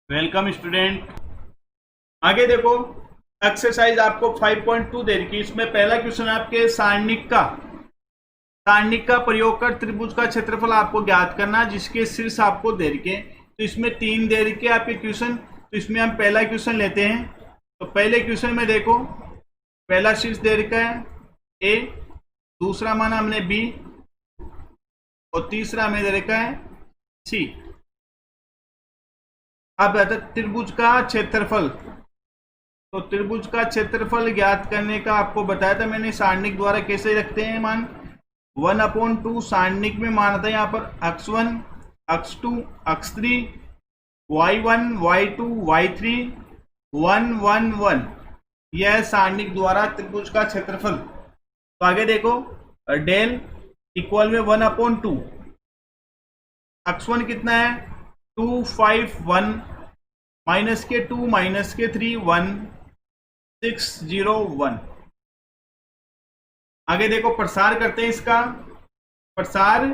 Welcome student. आगे देखो, exercise आपको 5.2 दे रखी है। इसमें पहला क्वेश्चन आपके सारणिक का प्रयोग कर त्रिभुज का क्षेत्रफल आपको ज्ञात करना, जिसके शीर्ष आपको दे रखे। तो इसमें 3 दे रखे आपके क्वेश्चन। तो इसमें हम पहला क्वेश्चन लेते हैं। तो पहले क्वेश्चन में देखो, पहला शीर्ष दे रखा है ए, दूसरा माना हमने बी और तीसरा हमें दे रखा है सी। अब त्रिभुज का क्षेत्रफल। तो त्रिभुज का क्षेत्रफल ज्ञात करने का आपको बताया था मैंने, सारणिक द्वारा कैसे रखते हैं मान। 1/2 सारणिक में मान था यहाँ पर x1 x2 x3 y1 y2 y3 1 1 1। यह सारणिक द्वारा त्रिभुज का क्षेत्रफल। तो आगे देखो, डेल इक्वल में 1/2। x1 कितना है 2 5 1 माइनस के 2 माइनस के 3 1 6 0 1। आगे देखो, प्रसार करते हैं इसका। प्रसार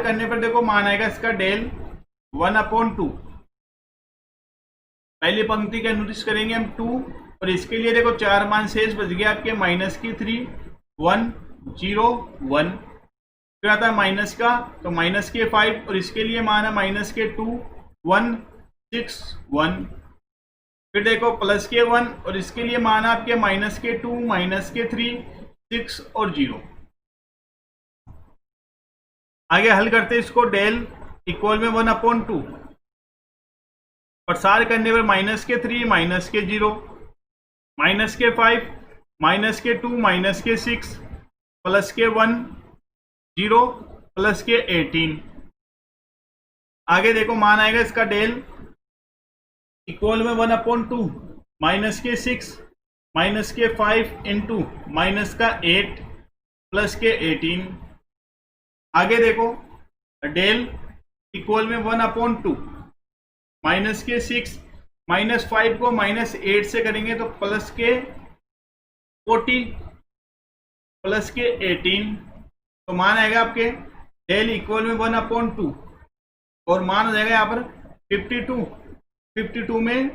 करने पर देखो मान आएगा इसका डेल 1/2। पहली पंक्ति का नोटिस करेंगे हम 2, और इसके लिए देखो 4 मान शेष बच गया आपके, माइनस की 3 1 0 1। फिर आता है माइनस का, तो माइनस के 5, और इसके लिए मान है माइनस के 2 1 6 1। फिर देखो प्लस के 1, और इसके लिए मान है आपके माइनस के 2 माइनस के 3 6 और 0। आगे हल करते हैं इसको। डेल इक्वल में 1/2। प्रसार करने पर माइनस के 3 माइनस के 0 माइनस के 5 माइनस के 2 माइनस के 6 प्लस के 1 0 प्लस के 18। आगे देखो मान आएगा इसका डेल इक्वल में 1/2 माइनस के 6 माइनस के 5 इंटू माइनस का 8 प्लस के 18। आगे देखो, डेल इक्वल में 1/2 माइनस के 6 माइनस 5 को माइनस 8 से करेंगे तो प्लस के 40 प्लस के 18। तो मान आएगा आपके डेल इक्वल में 1/2, और मान हो जाएगा यहाँ पर 52 में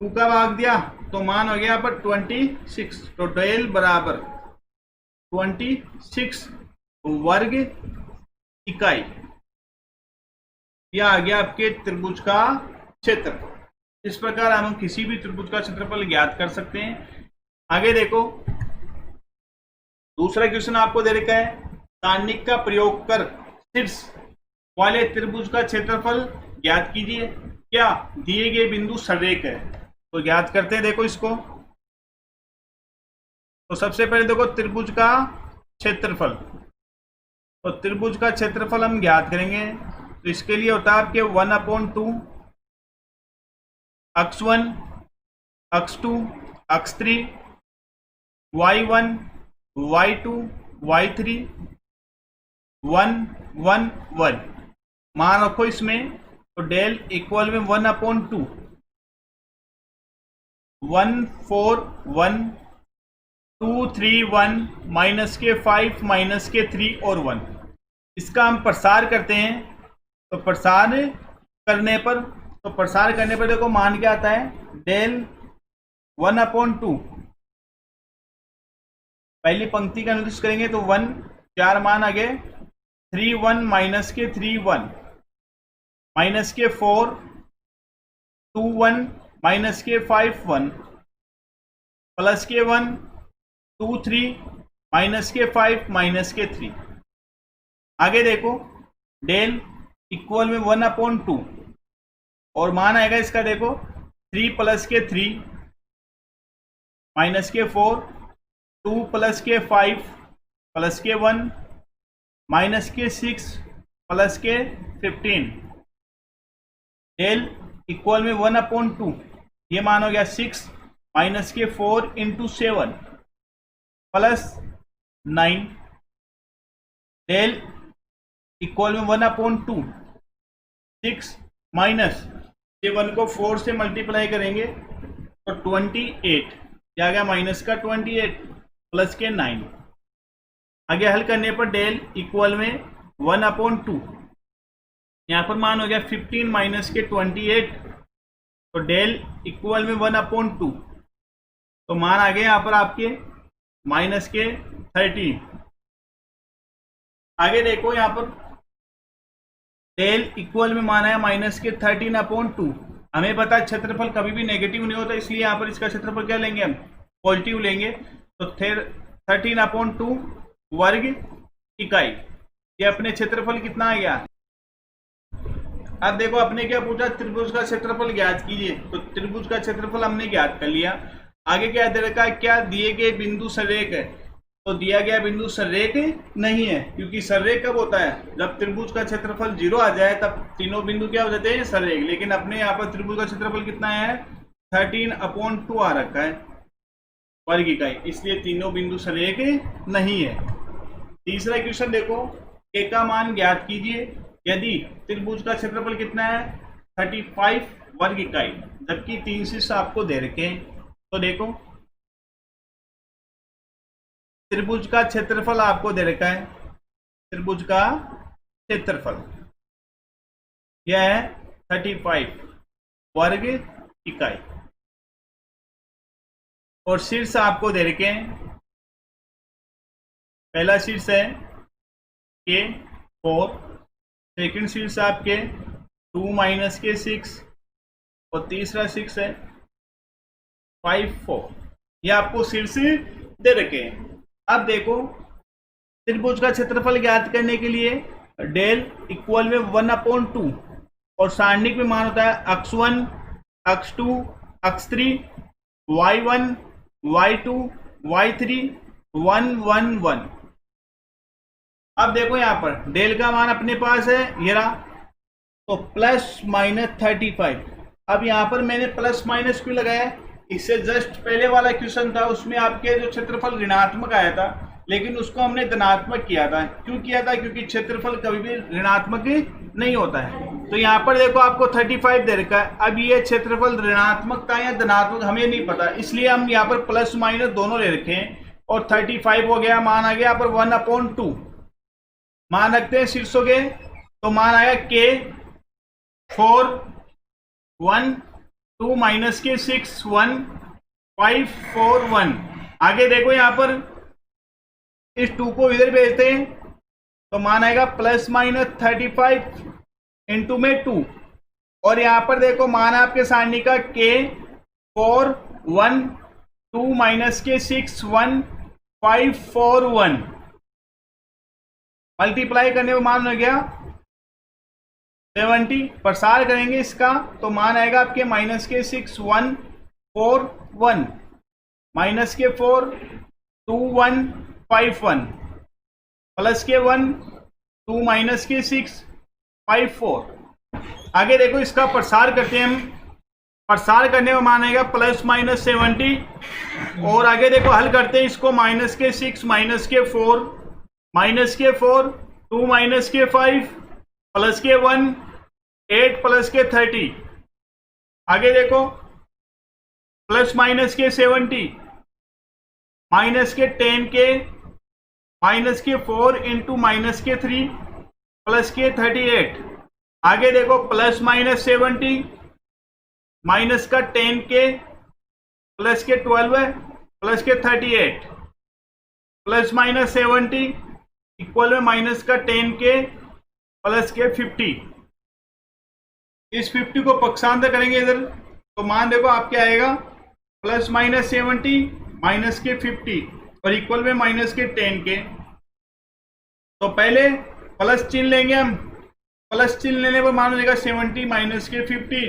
2 का भाग दिया तो मान हो गया यहाँ पर 26। तो डेल बराबर 26 वर्ग इकाई। यह आ गया आपके त्रिभुज का क्षेत्रफल। इस प्रकार हम किसी भी त्रिभुज का क्षेत्रफल ज्ञात कर सकते हैं। आगे देखो, दूसरा क्वेश्चन आपको दे रखा है, सारणिक का प्रयोग कर शीर्ष वाले त्रिभुज का क्षेत्रफल ज्ञात कीजिए। क्या दिए गए बिंदु सरेख है? तो ज्ञात करते हैं। देखो इसको, तो सबसे पहले देखो त्रिभुज का क्षेत्रफल। तो त्रिभुज का क्षेत्रफल हम ज्ञात करेंगे। तो इसके लिए होता है आपके 1/2 x1 x2 x3 y1 y2 y3 1 1 1। मान रखो इसमें। तो डेल इक्वल में 1/2 1 4 1 2 3 1 माइनस के 5 माइनस के 3 और 1। इसका हम प्रसार करते हैं। तो प्रसार करने पर देखो मान क्या आता है, डेल 1/2। पहली पंक्ति का नोटिस करेंगे तो 1 4 मान आ गए, 3 1 माइनस के 3 1 माइनस के 4 2 1 माइनस के 5 1 प्लस के 1 2 3 माइनस के 5 माइनस के 3। आगे देखो, डेल इक्वल में 1/2, और मान आएगा इसका देखो 3 प्लस के 3 माइनस के 4 2 प्लस के 5 प्लस के 1 माइनस के 6 प्लस के 15। डेल इक्वल में 1/2, ये मान हो गया 6 माइनस के 4 इंटू 7 प्लस 9। डेल इक्वल में 1/2 6 माइनस 7 को 4 से मल्टीप्लाई करेंगे तो 28। क्या गया माइनस का 28 प्लस के 9। आगे हल करने पर डेल इक्वल में 1/2 यहाँ पर मान हो गया 15 माइनस के 28, तो डेल इक्वल में 1/2, तो मान आ गए यहाँ पर आपके माइनस के 30। आगे देखो यहाँ पर डेल इक्वल में मान आया माइनस के 13/2। हमें पता है क्षेत्रफल कभी भी नेगेटिव नहीं होता, इसलिए यहाँ पर इसका क्षेत्रफल क्या लेंगे हम, पॉजिटिव लेंगे। तो 13/2 वर्ग इकाई, ये अपने क्षेत्रफल कितना आ गया। अब देखो अपने क्या पूछा, त्रिभुज का क्षेत्रफल ज्ञात कीजिए, तो त्रिभुज का क्षेत्रफल हमने ज्ञात कर लिया। आगे क्या दे रखा है, क्या दिए गए बिंदु संरेख है, तो दिया गया बिंदु संरेख नहीं है, क्योंकि संरेख कब होता है, जब त्रिभुज का क्षेत्रफल 0 आ जाए तब तीनों बिंदु क्या हो जाते हैं, संरेख। लेकिन अपने यहाँ पर त्रिभुज का क्षेत्रफल कितना है, 13/2 आ रखा है वर्ग इकाई, इसलिए तीनों बिंदु संरेख नहीं है। तीसरा क्वेश्चन देखो, के का मान ज्ञात कीजिए यदि त्रिभुज का क्षेत्रफल कितना है, 35 वर्ग इकाई, जबकि 3 शीर्ष आपको दे रखे हैं। तो देखो त्रिभुज का क्षेत्रफल आपको दे रखा है, त्रिभुज का क्षेत्रफल यह है 35 वर्ग इकाई, और शीर्ष आपको दे रखे हैं। पहला शीर्ष है के 4, सेकंड शीर्ष आपके 2 माइनस के 6, और तीसरा शीर्ष है 5 4। ये आपको शीर्ष दे रखे हैं। अब देखो त्रिभुज का क्षेत्रफल ज्ञात करने के लिए डेल इक्वल में 1/2, और सारणिक में मान होता है x1 x2 x3 y1 y2 y3 1 1 1। अब देखो यहां पर डेल का मान अपने पास है ये रहा, तो प्लस माइनस 35। अब यहां पर मैंने प्लस माइनस क्यों लगाया, इससे जस्ट पहले वाला क्वेश्चन था उसमें आपके जो क्षेत्रफल ऋणात्मक आया था, लेकिन उसको हमने धनात्मक किया था। क्यों किया था, क्योंकि क्षेत्रफल कभी भी ऋणात्मक नहीं होता है। तो यहाँ पर देखो आपको 35 दे रखा है, अब ये क्षेत्रफल ऋणात्मक था या धनात्मक हमें नहीं पता, इसलिए हम यहाँ पर प्लस माइनस दोनों ले रखे हैं, और 35 हो गया, मान आ गया यहाँ पर 1/2। मान रखते हैं शीर्षों के, तो मान आया के 4 1 2 माइनस के 6 1 5 4 1। आगे देखो यहां पर इस 2 को इधर भेजते हैं, तो मान आएगा प्लस माइनस 35 इंटू में 2, और यहां पर देखो मान आपके सारणी का के 4 1 2 माइनस के 6 1 5 4 1। मल्टीप्लाई करने में मान हो गया 70। प्रसार करेंगे इसका, तो मान आएगा आपके माइनस के 6 1 4 1, माइनस के 4 2 1 5 1, प्लस के 1 2 माइनस के 6 5 4। आगे देखो इसका प्रसार करते हैं हम, प्रसार करने में मान आएगा प्लस माइनस 70, और आगे देखो हल करते हैं इसको, माइनस के 6 माइनस के 4 माइनस के 4 2 माइनस के 5 प्लस के 1 8 प्लस के 30। आगे देखो प्लस माइनस के 70 माइनस के 10 के माइनस के 4 इंटू माइनस के 3 प्लस के 38। आगे देखो प्लस माइनस 70 माइनस का 10 के प्लस के 12 है प्लस के 38, प्लस माइनस 70 इक्वल में माइनस का 10 के प्लस के 50। इस 50 को पक्षांतर करेंगे इधर, तो मान देखो आप क्या आएगा, प्लस माइनस 70 माइनस के 50 और इक्वल में माइनस के 10 के। तो पहले प्लस चिन्ह लेंगे हम, प्लस चिन्ह लेने पर मान हो जाएगा 70 माइनस के 50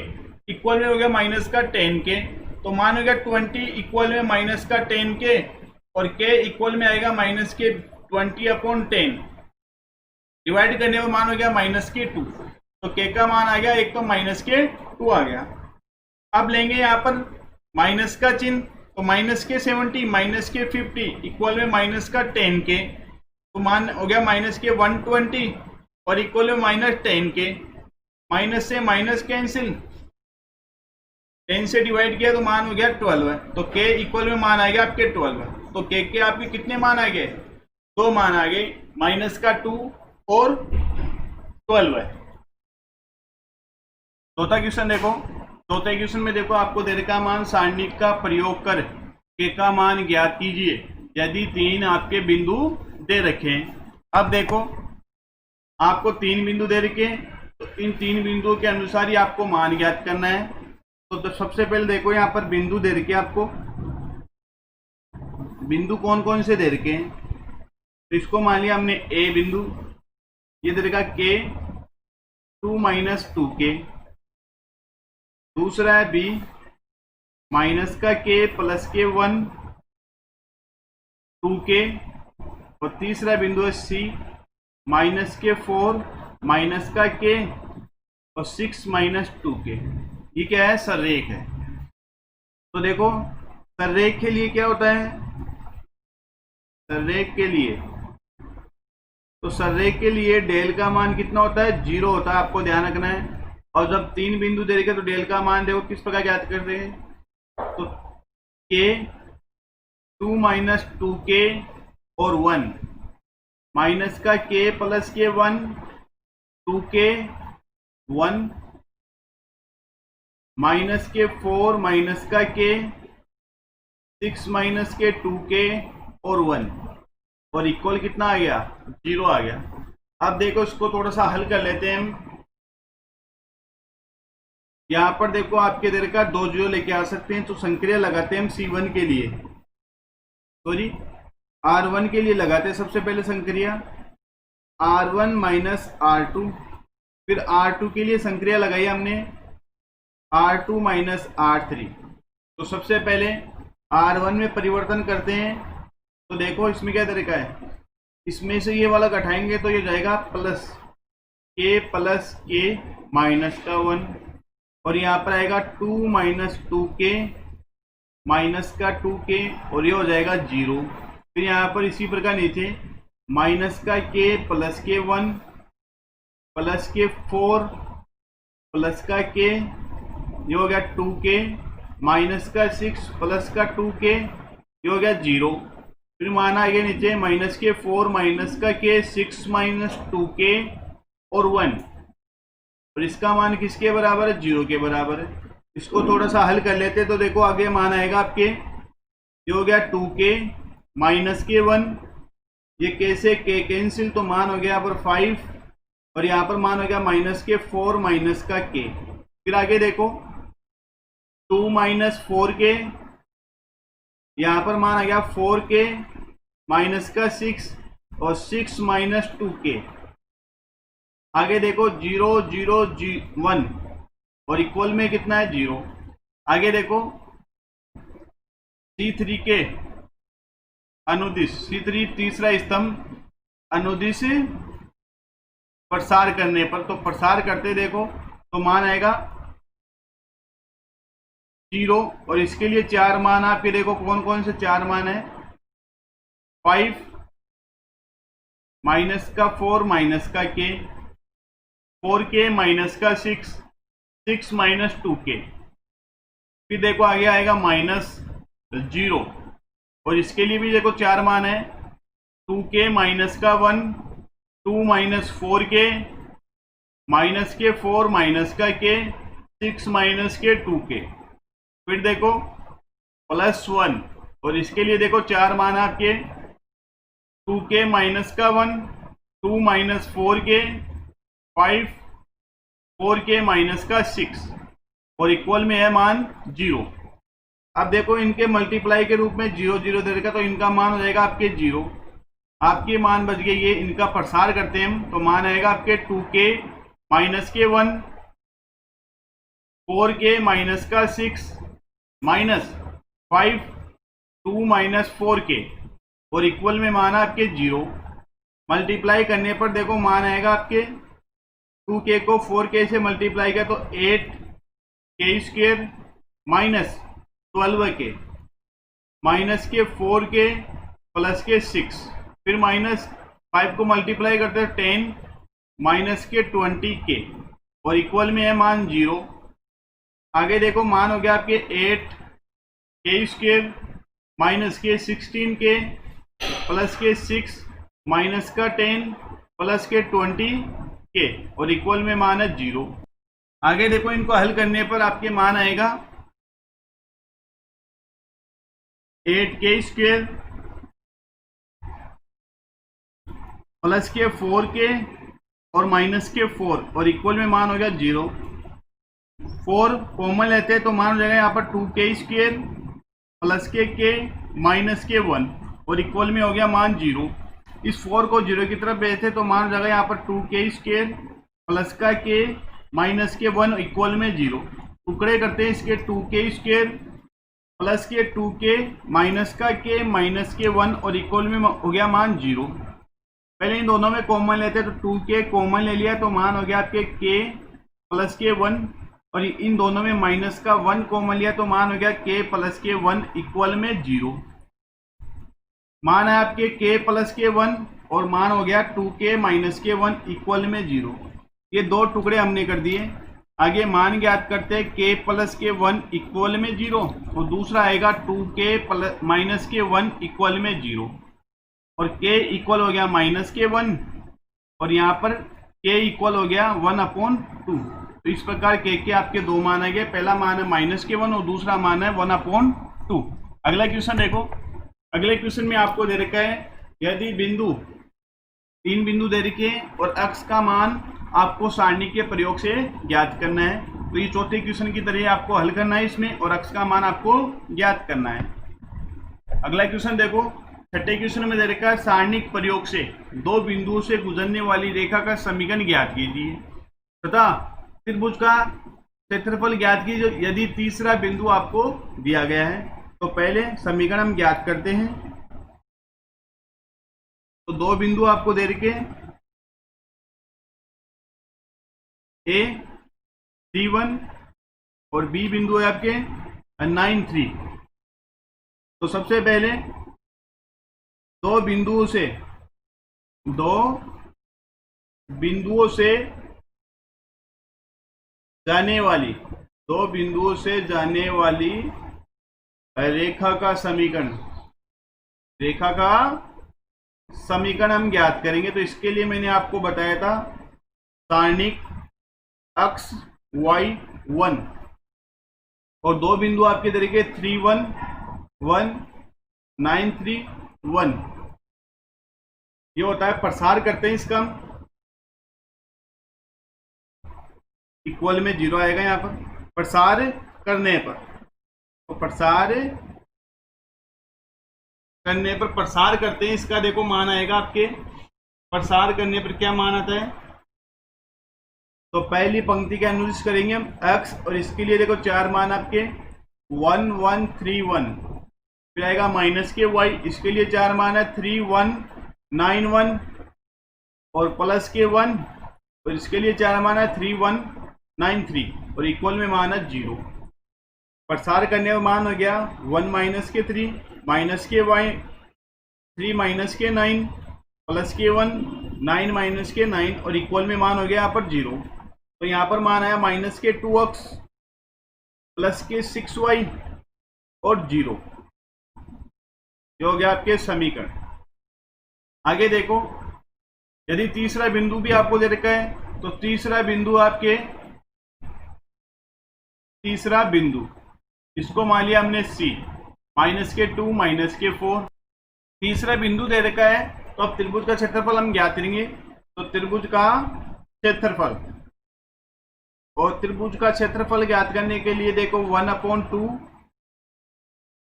इक्वल में हो गया माइनस का 10 के, तो मान हो गया 20 इक्वल में माइनस का 10 के, और के इक्वल में आएगा माइनस के 20/10। डिवाइड करने में मान हो गया माइनस के 2, तो के का मान आ गया, एक तो माइनस के 2 आ गया। अब लेंगे यहाँ पर माइनस का चिन्ह, तो माइनस के 70 माइनस के 50 इक्वल में माइनस का 10 के, तो मान हो गया माइनस के 120 और इक्वल में माइनस 10 के। माइनस से माइनस कैंसिल, 10 से डिवाइड किया तो मान हो गया 12 है, तो के इक्वल में मान आ गया आपके 12 है। तो के आपके कितने मान आ गए, 2 मान आ गए, माइनस का 2 और 12 है। चौथा क्वेश्चन देखो। चौथे क्वेश्चन में देखो आपको दे रखा मान सारणिक का प्रयोग कर के का मान ज्ञात कीजिए यदि 3 आपके बिंदु दे रखे हैं। अब देखो आपको 3 बिंदु दे रखे हैं, तो इन 3 बिंदुओं के अनुसार ही आपको मान ज्ञात करना है। तो सबसे पहले देखो यहाँ पर बिंदु दे रखे आपको, बिंदु कौन कौन से दे रखे हैं। तो इसको मान लिया हमने ए बिंदु, ये दे रखा के 2 माइनस 2k, दूसरा है बी माइनस का k प्लस के 1 2k, और तीसरा बिंदु है सी माइनस के 4 माइनस का k और 6 माइनस 2k। ये क्या है, सररेख है। तो देखो सररेख के लिए क्या होता है, सररेख के लिए, तो सररेख के लिए डेल का मान कितना होता है, 0 होता है, आपको ध्यान रखना है। और जब 3 बिंदु दे रखे तो डेल का मान देखो किस प्रकार ज्ञात करते हैं, तो k 2 माइनस 2k और 1 माइनस का k प्लस के 1 2k 1 माइनस के 4 माइनस का k 6 माइनस के 2k और 1 और इक्वल कितना आ गया, 0 आ गया। अब देखो इसको थोड़ा सा हल कर लेते हैं हम। यहां पर देखो आपके इधर का 2 0 लेके आ सकते हैं, तो संक्रिया लगाते हैं हम C1 के लिए, तो जी R1 के लिए लगाते हैं सबसे पहले संक्रिया R1 माइनस R2, फिर R2 के लिए संक्रिया लगाई हमने R2 माइनस R3। तो सबसे पहले R1 में परिवर्तन करते हैं, तो देखो इसमें क्या तरीका है, इसमें से ये वाला घटाएंगे तो ये जाएगा प्लस k माइनस का 1, और यहाँ पर आएगा 2 माइनस 2k माइनस का 2k और ये हो जाएगा 0। फिर यहाँ पर इसी प्रकार नीचे माइनस का k प्लस के 1 प्लस के 4 प्लस का k, ये हो गया 2k माइनस का 6 प्लस का 2k, ये हो गया 0। फिर मान आ गया नीचे माइनस के 4 माइनस का k 6 माइनस 2k और 1, और इसका मान किसके बराबर है, 0 के बराबर है। इसको थोड़ा सा हल कर लेते, तो देखो आगे मान आएगा आपके, ये हो गया 2k माइनस के 1, ये k से k कैंसिल, तो मान हो गया यहाँ पर 5, और यहाँ पर मान हो गया माइनस के 4 माइनस का k। फिर आगे देखो 2 माइनस 4k, यहाँ पर मान आ गया 4k माइनस का 6 और 6 माइनस 2k। आगे देखो 0 0 1 और इक्वल में कितना है, 0। आगे देखो C3 के अनुदिश, C3 तीसरा स्तंभ अनुदिश प्रसार करने पर, तो प्रसार करते देखो तो मान आएगा 0, और इसके लिए 4 मान आपके देखो कौन कौन से 4 मान है, 5 माइनस का 4 माइनस का k, 4k माइनस का 6 6 माइनस 2k। फिर देखो आगे आएगा माइनस 0, और इसके लिए भी देखो 4 मान है, 2k माइनस का 1 2 माइनस 4k माइनस के 4 माइनस का k 6 माइनस के 2k। फिर देखो प्लस 1, और इसके लिए देखो 4 मान आपके 2k माइनस का 1 2 माइनस 4k 5 4k माइनस का 6 और इक्वल में है मान 0। अब देखो इनके मल्टीप्लाई के रूप में 0 0 दे रखा, तो इनका मान हो जाएगा आपके 0, आपके मान बच गए ये। इनका प्रसार करते हैं हम, तो मान आएगा आपके 2k माइनस के 1 4k माइनस का 6 माइनस 5 2 माइनस 4k और इक्वल में मान आपके 0। मल्टीप्लाई करने पर देखो मान आएगा आपके 2k को 4k से मल्टीप्लाई किया तो 8k square minus 12k minus के 4k प्लस के 6, फिर माइनस 5 को मल्टीप्लाई करते हैं 10 माइनस के 20k और इक्वल में है मान 0। आगे देखो मान हो गया आपके 8k स्क्वायर माइनस के 16k प्लस के 6 माइनस का 10 प्लस के 20k और इक्वल में मान है 0। आगे देखो, इनको हल करने पर आपके मान आएगा 8k² प्लस के 4k और माइनस के 4 और इक्वल में मान हो गया 0। 4 कॉमन लेते हैं तो मान हो जाएगा यहाँ पर 2k² प्लस के माइनस के 1 और इक्वल में हो गया मान 0। इस 4 को 0 की तरफ भेजते तो मान हो जाएगा यहाँ पर 2k² प्लस का k माइनस के 1 इक्वल में 0। टुकड़े करते हैं इसके 2k² प्लस के 2k माइनस का k माइनस के 1 और इक्वल में हो गया मान 0। पहले इन दोनों में कॉमन लेते हैं तो 2k कॉमन ले लिया तो मान हो गया आपके k प्लस के 1 और इन दोनों में माइनस का 1 कॉमन लिया तो मान हो गया k प्लस के 1 इक्वल में 0। मान है आपके k प्लस के 1 और मान हो गया 2k माइनस के 1 इक्वल में 0। ये दो टुकड़े हमने कर दिए। आगे मान ज्ञात करते हैं k प्लस के 1 इक्वल में 0 और दूसरा आएगा 2k प्लस माइनस के 1 इक्वल में 0 और k इक्वल हो गया माइनस के 1 और यहाँ पर k इक्वल हो गया 1/2। तो इस प्रकार k के आपके दो मान आ गए। पहला मान है माइनस के 1 और दूसरा मान है 1/2। अगला क्वेश्चन देखो। अगले क्वेश्चन में आपको दे रखा है यदि बिंदु 3 बिंदु दे रखे हैं और x का मान आपको सारणी के प्रयोग से ज्ञात करना है। तो ये चौथे क्वेश्चन की तरह आपको हल करना है इसमें और x का मान आपको ज्ञात करना है। अगला क्वेश्चन देखो। छठे क्वेश्चन में दे रखा है सारणिक प्रयोग से दो बिंदुओं से गुजरने वाली रेखा का समीकरण ज्ञात कीजिए तथा त्रिभुज का क्षेत्रफल ज्ञात कीजिए यदि तीसरा बिंदु आपको दिया गया है। तो पहले समीकरण हम ज्ञात करते हैं। तो दो बिंदु आपको दे रखे A 3,1 और B बिंदु है आपके 9,3। तो सबसे पहले दो बिंदुओं से जाने वाली रेखा का समीकरण हम ज्ञात करेंगे। तो इसके लिए मैंने आपको बताया था सारणिक x y 1 और दो बिंदु आपके तरीके 3,1 1 9,3 1 ये होता है। प्रसार करते हैं इसका इक्वल में 0 आएगा यहाँ पर प्रसार करने पर। तो प्रसार करते हैं इसका देखो मान आएगा आपके प्रसार करने पर क्या मान आता है। तो पहली पंक्ति के अनुसार करेंगे हम x और इसके लिए देखो 4 मान आपके 1 1 3 1 फिर आएगा माइनस के y इसके लिए 4 मान है 3 1 9 1 और प्लस के 1 और इसके लिए 4 मान है 3 1 9 3 और इक्वल में मान है 0। प्रसार करने का मान हो गया 1 माइनस के 3 माइनस के y 3 माइनस के 9 प्लस के 1 9 माइनस के 9 और इक्वल में मान हो गया यहाँ पर 0। तो यहाँ पर मान आया माइनस के 2x प्लस के 6y और 0 जो हो गया आपके समीकरण। आगे देखो यदि तीसरा बिंदु भी आपको दे रखा है तो तीसरा बिंदु इसको मान लिया हमने C माइनस के 2 माइनस के 4 तीसरा बिंदु दे रखा है। तो अब त्रिभुज का क्षेत्रफल हम ज्ञात करेंगे। तो त्रिभुज का क्षेत्रफल ज्ञात करने के लिए देखो 1/2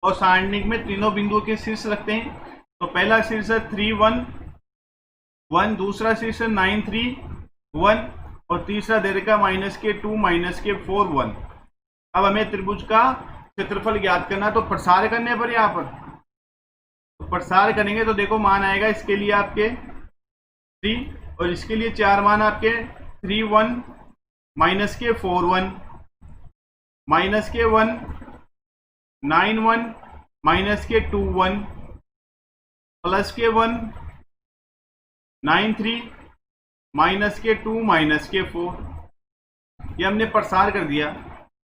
और सारणिक में तीनों बिंदुओं के शीर्ष रखते हैं। तो पहला शीर्ष है 3 1 1 दूसरा शीर्ष है 9 3 1 और तीसरा दे रखा माइनस के 2 माइनस के 4 1। अब हमें त्रिभुज का क्षेत्रफल ज्ञात करना। तो प्रसार करने पर यहाँ पर तो प्रसार करेंगे तो देखो मान आएगा इसके लिए आपके 3 और इसके लिए 4 मान आपके 3 1 माइनस के 4 1 माइनस के 1 9 1 माइनस के 2 1 प्लस के 1 9 3 माइनस के 2 माइनस के 4 ये हमने प्रसार कर दिया।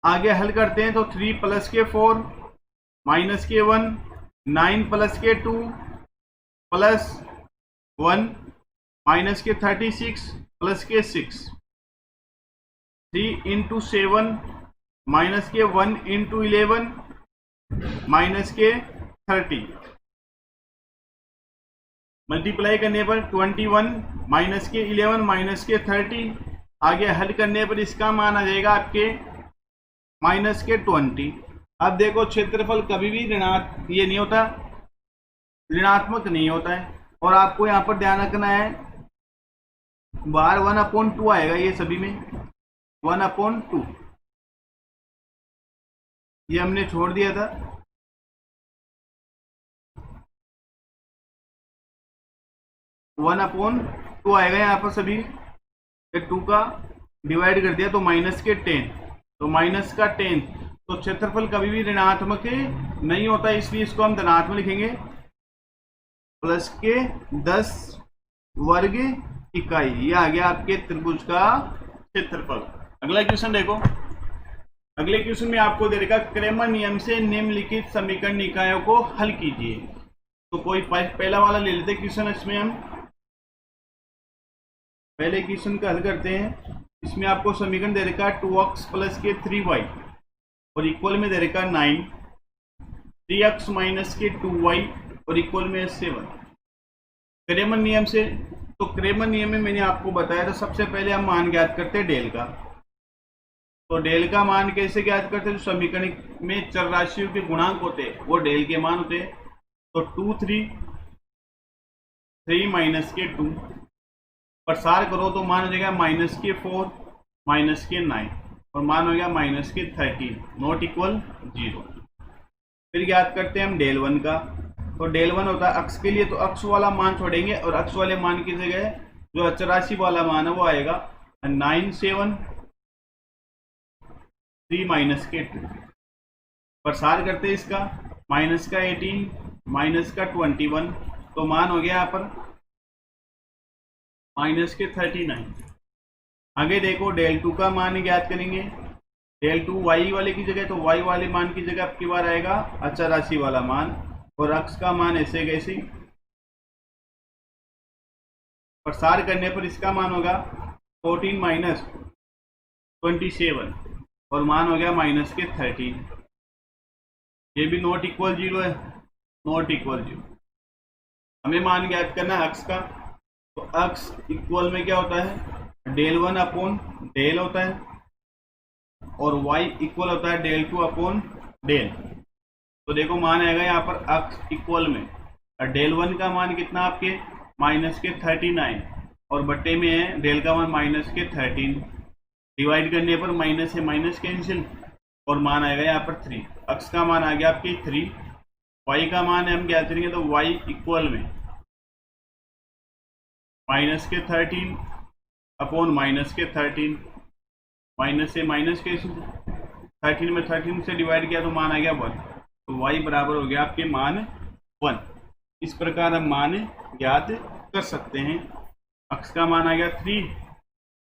आगे हल करते हैं तो 3 प्लस के 4 माइनस के 1 9 प्लस के 2 प्लस 1 माइनस के 36 प्लस के 6 3 इंटू 7 माइनस के 1 इंटू 11 माइनस के 30 मल्टीप्लाई करने पर 21 माइनस के 11 माइनस के 30 आगे हल करने पर इसका मान आ जाएगा आपके माइनस के 20। अब देखो क्षेत्रफल कभी भी ये नहीं होता, ऋणात्मक नहीं होता है। और आपको यहाँ पर ध्यान रखना है बार 1/2 आएगा, ये सभी में 1/2 ये हमने छोड़ दिया था। वन अपॉन टू आएगा यहाँ पर सभी, 2 का डिवाइड कर दिया तो माइनस के 10, तो माइनस का 10। तो क्षेत्रफल कभी भी ऋणात्मक नहीं होता, इसलिए इसको हम धनात्मक लिखेंगे। प्लस के 10 वर्ग इकाई, ये आ गया आपके त्रिभुज का क्षेत्रफल। अगला क्वेश्चन देखो। अगले क्वेश्चन में आपको दे रखा क्रेमर नियम से निम्नलिखित समीकरण निकायों को हल कीजिए। तो कोई पहला वाला ले लेते क्वेश्चन। इसमें हम पहले क्वेश्चन का हल करते हैं। इसमें आपको समीकरण दे रखा 2x प्लस के 3y और इक्वल में दे रखा 9, 3x माइनस के 2y और इक्वल में 7। क्रेमर नियम से, तो क्रेमर नियम में मैंने आपको बताया था सबसे पहले हम मान ज्ञात करते हैं डेल का। तो डेल का मान कैसे ज्ञात करते हैं? जो समीकरण में चर राशियों के गुणांक होते हैं वो डेल के मान होते हैं। तो 2 3 माइनस के 2 प्रसार करो तो मान हो जाएगा माइनस के 4 माइनस के 9 और मान हो गया माइनस के 13 नॉट इक्वल 0। फिर ज्ञात करते हैं हम डेल 1 का। तो डेल 1 होता है अक्ष के लिए, तो अक्ष वाला मान छोड़ेंगे और अक्ष वाले मान की जगह जो अचराशी वाला मान है वो आएगा 9 7 3 माइनस के 2। प्रसार करते हैं इसका माइनस का 18 माइनस का 21, तो मान हो गया यहाँ पर माइनस के 39। आगे देखो डेल 2 का मान ज्ञात करेंगे। डेल 2 वाई वाले की जगह, तो वाई वाले मान की जगह आपकी बार आएगा अचर राशि वाला मान और अक्ष का मान ऐसे कैसे। प्रसार करने पर इसका मान होगा 14 माइनस 27 और मान हो गया माइनस के 13। ये भी नॉट इक्वल 0 है, नॉट इक्वल 0। हमें मान ज्ञात करना है अक्ष का। तो अक्ष इक्वल में क्या होता है? डेल 1 अपॉन डेल होता है और y इक्वल होता है डेल 2 अपॉन डेल। तो देखो मान आएगा यहाँ पर अक्ष इक्वल में, और डेल 1 का मान कितना आपके माइनस के 39 और बट्टे में है डेल का मान माइनस के 13। डिवाइड करने पर माइनस से माइनस कैंसिल और मान आएगा यहाँ पर 3। अक्ष का मान आ गया आपके 3, y का मान है हम क्या करेंगे तो y इक्वल में माइनस के 13 अपॉन माइनस के 13, माइनस से माइनस के 13 में 13 से डिवाइड किया तो मान आ गया 1, तो y बराबर हो गया आपके मान 1। इस प्रकार हम मान ज्ञात कर सकते हैं। अक्ष का मान आ गया 3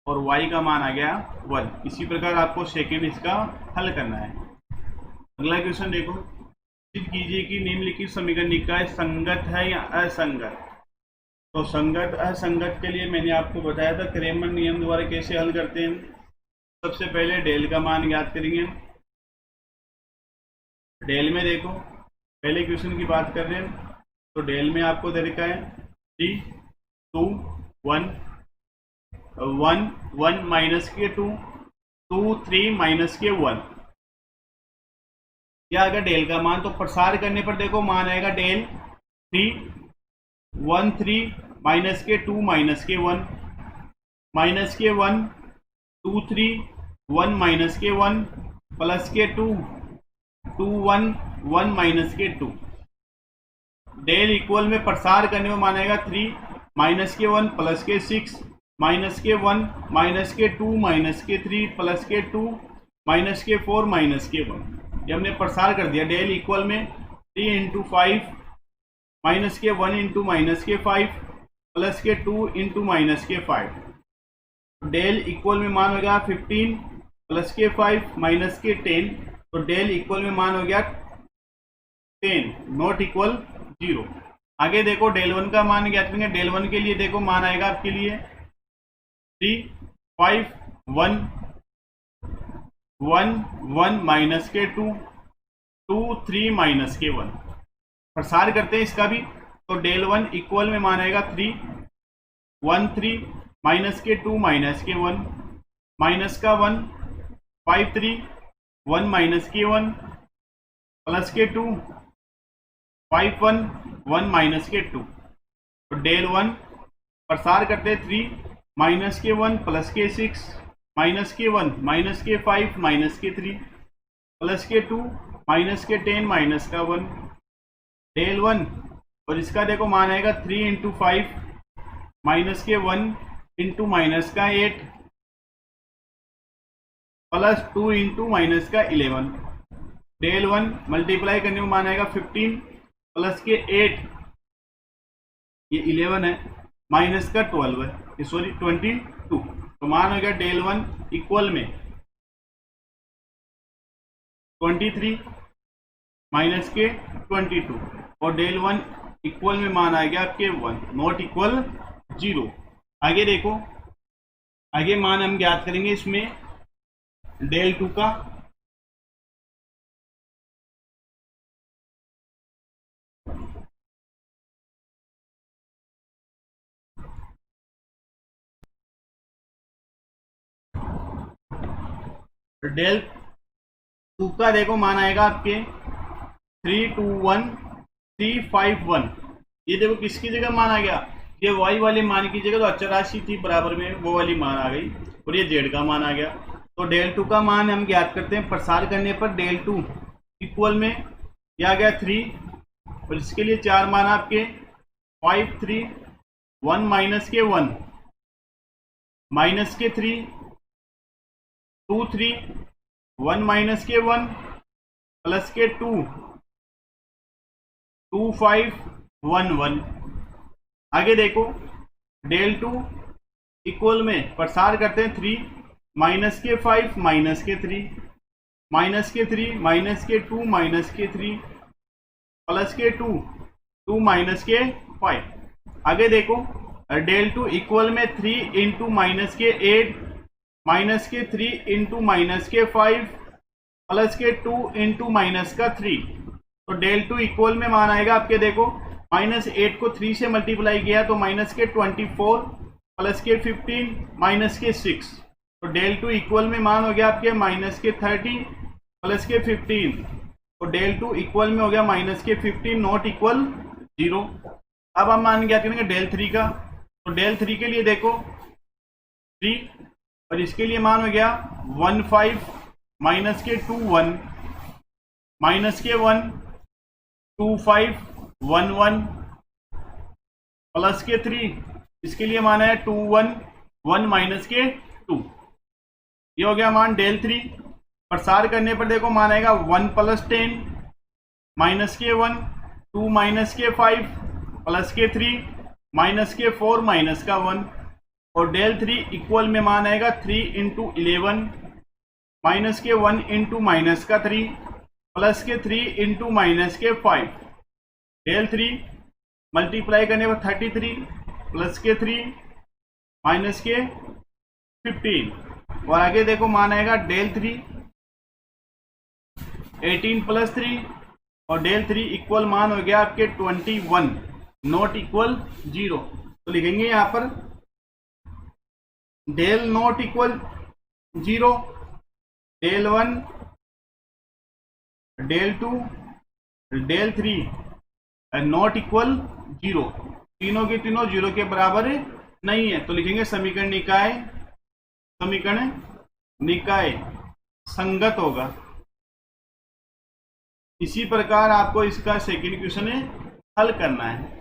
और y का मान आ गया 1। इसी प्रकार आपको सेकेंड इसका हल करना है। अगला क्वेश्चन देखो। सिद्ध कीजिए कि निम्नलिखित समीकरण निकाय संगत है या असंगत। तो संगत असंगत के लिए मैंने आपको बताया था क्रेमर नियम द्वारा कैसे हल करते हैं। सबसे पहले डेल का मान ज्ञात करेंगे। डेल में देखो पहले क्वेश्चन की बात कर रहे हैं तो डेल में आपको दे रखा है 3 2 1 1 1 माइनस के 2 2 3 माइनस के 1। यह आएगा डेल का मान। तो प्रसार करने पर देखो मान आएगा डेल 3 1 3 माइनस के 2 माइनस के 1 माइनस के 1 2 3 1 माइनस के 1 प्लस के 2 2 1 1 माइनस के 2। डेल इक्वल में प्रसार करने में मानेगा 3 माइनस के 1 प्लस के 6 माइनस के 1 माइनस के 2 माइनस के 3 प्लस के 2 माइनस के 4 माइनस के 1। ये हमने प्रसार कर दिया। डेल इक्वल में 3 इंटू 5 माइनस के 1 इंटू माइनस के 5 प्लस के 2 इंटू माइनस के 5। डेल इक्वल में मान हो गया 15 प्लस के 5 माइनस के 10। तो डेल इक्वल में मान हो गया 10 नॉट इक्वल 0। आगे देखो डेल 1 का मान ज्ञात करेंगे। डेल 1 के लिए देखो मान आएगा आपके लिए 3 5 1 1 1 माइनस के 2 2 3 माइनस के 1। प्रसार करते हैं इसका भी, तो डेल 1 इक्वल में मानेगा 3 1 3 माइनस के 2 माइनस के 1 माइनस का 1 5 3 1 माइनस के 1 प्लस के 2 5 1 1 माइनस के 2। तो डेल 1 प्रसार करते 3 माइनस के 1 प्लस के 6 माइनस के 1 माइनस के 5 माइनस के 3 प्लस के 2 माइनस के 10 माइनस का 1 डेल 1। और इसका देखो मान आएगा 3 इंटू 5 माइनस के 1 इंटू माइनस का 8 प्लस 2 इंटू माइनस का 11। डेल 1 मल्टीप्लाई करने में मान आएगा 15 प्लस के 8 ये 11 है माइनस का 12 है, सॉरी 22। तो मान हो गया डेल 1 इक्वल में 23 माइनस के 22 और डेल 1 इक्वल में मान आ गया आपके 1 नॉट इक्वल 0। आगे देखो, आगे मान हम ज्ञात करेंगे इसमें डेल 2 का। डेल 2 का देखो मान आएगा आपके 3 2 1 3 5 1। ये देखो किसकी जगह मान आ गया, ये y वाले मान की जगह तो अचर राशि थी बराबर में वो वाली मान आ गई और ये z का मान आ गया। तो डेल 2 का मान हम ज्ञात करते हैं, प्रसार करने पर डेल 2 इक्वल में क्या आ गया 3 और इसके लिए 4 मान आपके 5 3 1 माइनस के 1 माइनस के 3 2 3 1 माइनस के 1 प्लस के 2 2 5 1 1। आगे देखो डेल 2 इक्वल में प्रसार करते हैं 3 माइनस के 5 माइनस के 3 माइनस के 3 माइनस के 2 माइनस के 3 प्लस के 2 2 माइनस के 5। आगे देखो डेल 2 इक्वल में 3 इंटू माइनस के 8 माइनस के 3 इंटू माइनस के 5 प्लस के 2 इंटू माइनस का 3। तो डेल 2 इक्वल में मान आएगा आपके देखो माइनस 8 को 3 से मल्टीप्लाई किया तो माइनस के 24 प्लस के 15 माइनस के 6। तो डेल 2 इक्वल में मान हो गया आपके माइनस के 30 प्लस के 15। तो डेल 2 इक्वल में हो गया माइनस के 15 नॉट इक्वल 0। अब हम मान क्या करेंगे डेल 3 का। तो डेल 3 के लिए देखो 3 और इसके लिए मान हो गया 1 5 माइनस के 2 1 माइनस के 1 2 5 1 1 प्लस के 3 इसके लिए मान है 2 1 1 माइनस के 2। ये हो गया मान डेल 3। प्रसार करने पर देखो मान आएगा 1 प्लस 10 माइनस के 1 2 माइनस के 5 प्लस के 3 माइनस के 4 माइनस का 1। और डेल 3 इक्वल में मान आएगा 3 इंटू 11 माइनस के 1 इंटू माइनस का 3 प्लस के 3 इंटू माइनस के 5। डेल 3 मल्टीप्लाई करने पर 33 प्लस के 3 माइनस के 15। और आगे देखो मान आएगा डेल 3 18 प्लस 3 और डेल 3 इक्वल मान हो गया आपके 21 नॉट इक्वल 0। तो लिखेंगे यहां पर del not equal 0 del 1 del 2 del 3 नॉट इक्वल 0। तीनों के तीनों 0 के बराबर नहीं है। तो लिखेंगे समीकरण निकाय संगत होगा। इसी प्रकार आपको इसका सेकंड क्वेश्चन हल करना है।